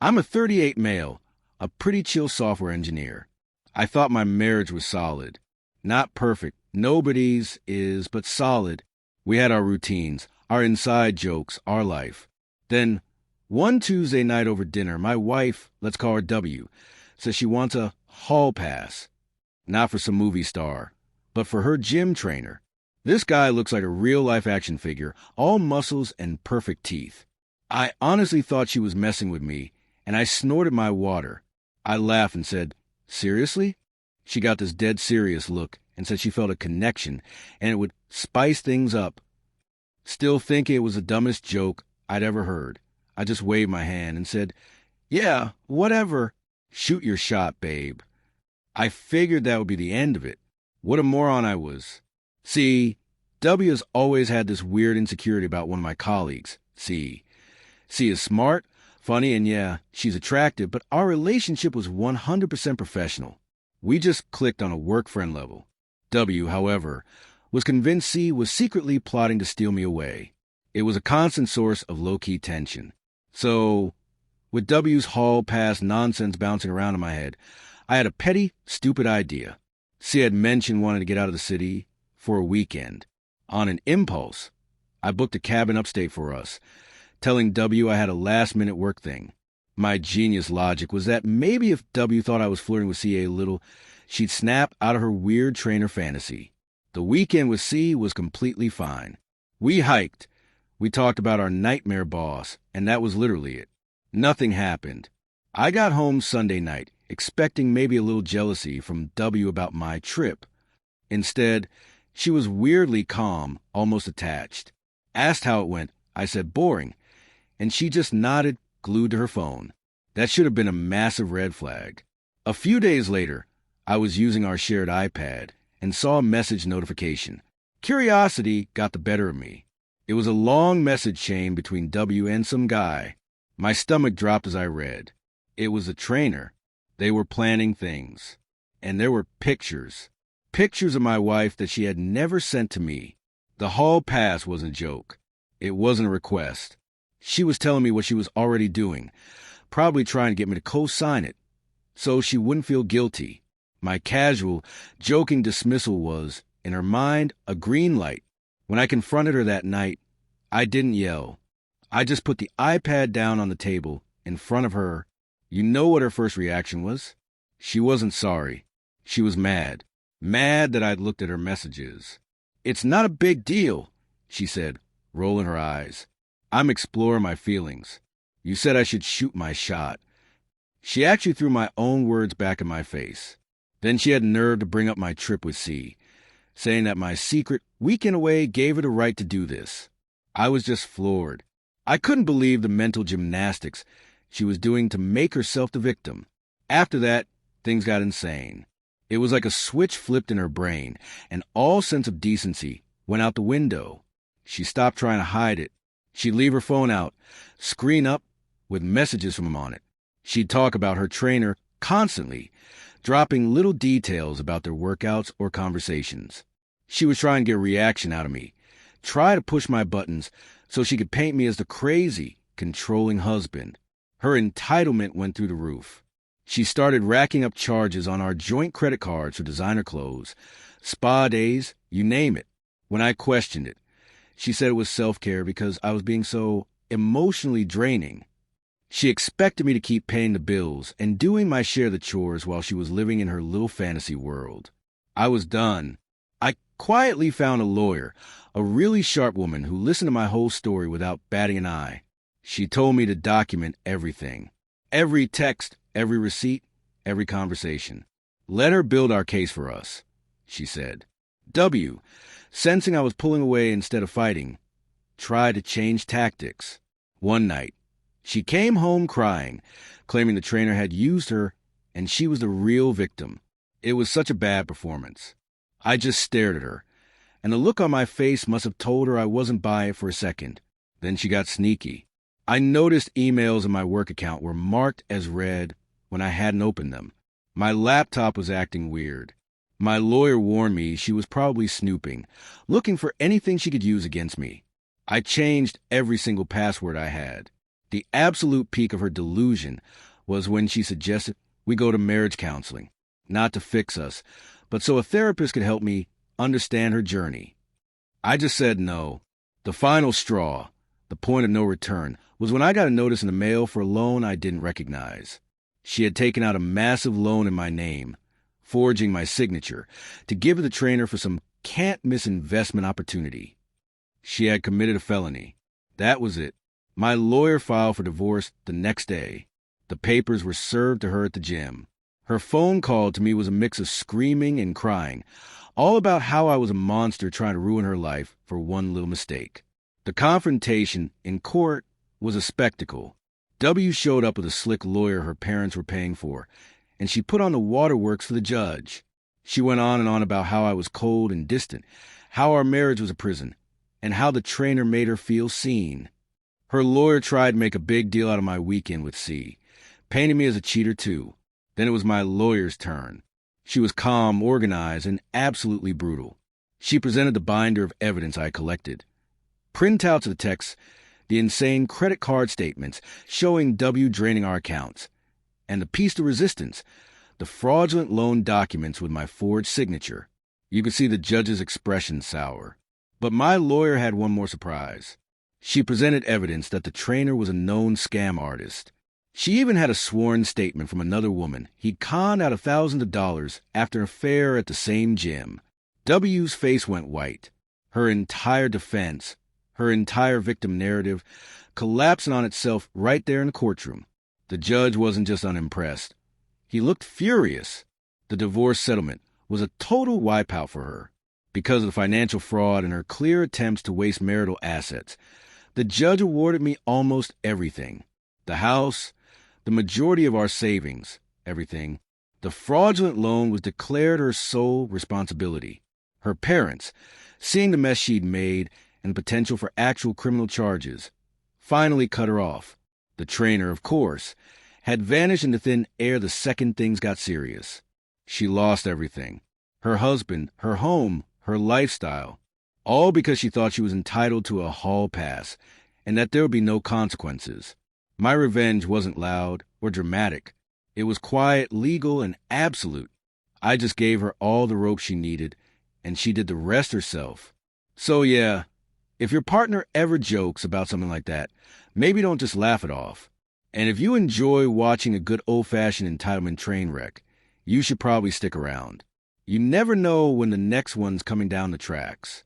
I'm a 38 male, a pretty chill software engineer. I thought my marriage was solid. Not perfect. Nobody's is, but solid. We had our routines, our inside jokes, our life. Then, one Tuesday night over dinner, my wife, let's call her W, says she wants a hall pass. Not for some movie star, but for her gym trainer. This guy looks like a real-life action figure, all muscles and perfect teeth. I honestly thought she was messing with me, and I snorted my water. I laughed and said, "Seriously?" She got this dead serious look and said she felt a connection, and it would spice things up. Still thinking it was the dumbest joke I'd ever heard, I just waved my hand and said, "Yeah, whatever. Shoot your shot, babe." I figured that would be the end of it. What a moron I was. See, W has always had this weird insecurity about one of my colleagues, C. C is smart, funny, and yeah, she's attractive, but our relationship was 100% professional. We just clicked on a work friend level. W, however, was convinced C was secretly plotting to steal me away. It was a constant source of low-key tension. So, with W's hall pass nonsense bouncing around in my head, I had a petty, stupid idea. C had mentioned wanting to get out of the city for a weekend. On an impulse, I booked a cabin upstate for us, telling W I had a last-minute work thing. My genius logic was that maybe if W thought I was flirting with C a little, she'd snap out of her weird trainer fantasy. The weekend with C was completely fine. We hiked. We talked about our nightmare boss, and that was literally it. Nothing happened. I got home Sunday night, expecting maybe a little jealousy from W about my trip. Instead, she was weirdly calm, almost attached. Asked how it went, I said boring, and she just nodded, glued to her phone. That should have been a massive red flag. A few days later, I was using our shared iPad and saw a message notification. Curiosity got the better of me. It was a long message chain between W and some guy. My stomach dropped as I read. It was a trainer. They were planning things. And there were pictures. Pictures of my wife that she had never sent to me. The hall pass wasn't a joke. It wasn't a request. She was telling me what she was already doing, probably trying to get me to co-sign it, so she wouldn't feel guilty. My casual, joking dismissal was, in her mind, a green light. When I confronted her that night, I didn't yell. I just put the iPad down on the table in front of her. You know what her first reaction was? She wasn't sorry. She was mad. Mad that I'd looked at her messages. "It's not a big deal," she said, rolling her eyes. "I'm exploring my feelings. You said I should shoot my shot." She actually threw my own words back in my face. Then she had nerve to bring up my trip with C, saying that my secret weekend away gave her the right to do this. I was just floored. I couldn't believe the mental gymnastics she was doing to make herself the victim. After that, things got insane. It was like a switch flipped in her brain, and all sense of decency went out the window. She stopped trying to hide it. She'd leave her phone out, screen up, with messages from him on it. She'd talk about her trainer constantly, dropping little details about their workouts or conversations. She was trying to get a reaction out of me, try to push my buttons so she could paint me as the crazy, controlling husband. Her entitlement went through the roof. She started racking up charges on our joint credit cards for designer clothes, spa days, you name it. When I questioned it, she said it was self-care because I was being so emotionally draining. She expected me to keep paying the bills and doing my share of the chores while she was living in her little fantasy world. I was done. I quietly found a lawyer, a really sharp woman who listened to my whole story without batting an eye. She told me to document everything. Every text, every receipt, every conversation. Let her build our case for us, she said. W, sensing I was pulling away instead of fighting, tried to change tactics. One night, she came home crying, claiming the trainer had used her and she was the real victim. It was such a bad performance. I just stared at her, and the look on my face must have told her I wasn't by it for a second. Then she got sneaky. I noticed emails in my work account were marked as read when I hadn't opened them. My laptop was acting weird. My lawyer warned me she was probably snooping, looking for anything she could use against me. I changed every single password I had. The absolute peak of her delusion was when she suggested we go to marriage counseling, not to fix us, but so a therapist could help me understand her journey. I just said no. The final straw, the point of no return, was when I got a notice in the mail for a loan I didn't recognize. She had taken out a massive loan in my name, forging my signature, to give to the trainer for some can't-miss investment opportunity. She had committed a felony. That was it. My lawyer filed for divorce the next day. The papers were served to her at the gym. Her phone call to me was a mix of screaming and crying, all about how I was a monster trying to ruin her life for one little mistake. The confrontation in court was a spectacle. W showed up with a slick lawyer her parents were paying for, and she put on the waterworks for the judge. She went on and on about how I was cold and distant, how our marriage was a prison, and how the trainer made her feel seen. Her lawyer tried to make a big deal out of my weekend with C, painting me as a cheater too. Then it was my lawyer's turn. She was calm, organized, and absolutely brutal. She presented the binder of evidence I collected. Printouts of the texts, the insane credit card statements showing W draining our accounts, and the piece de resistance, the fraudulent loan documents with my forged signature. You could see the judge's expression sour. But my lawyer had one more surprise. She presented evidence that the trainer was a known scam artist. She even had a sworn statement from another woman he'd conned out of thousands of dollars after an affair at the same gym. W's face went white. Her entire defense, her entire victim narrative, collapsing on itself right there in the courtroom. The judge wasn't just unimpressed. He looked furious. The divorce settlement was a total wipeout for her. Because of the financial fraud and her clear attempts to waste marital assets, the judge awarded me almost everything. The house, the majority of our savings, everything. The fraudulent loan was declared her sole responsibility. Her parents, seeing the mess she'd made and potential for actual criminal charges, finally cut her off. The trainer, of course, had vanished into thin air the second things got serious. She lost everything. Her husband, her home, her lifestyle, all because she thought she was entitled to a hall pass and that there would be no consequences. My revenge wasn't loud or dramatic. It was quiet, legal, and absolute. I just gave her all the rope she needed, and she did the rest herself. So yeah, if your partner ever jokes about something like that, maybe don't just laugh it off. And if you enjoy watching a good old-fashioned entitlement train wreck, you should probably stick around. You never know when the next one's coming down the tracks.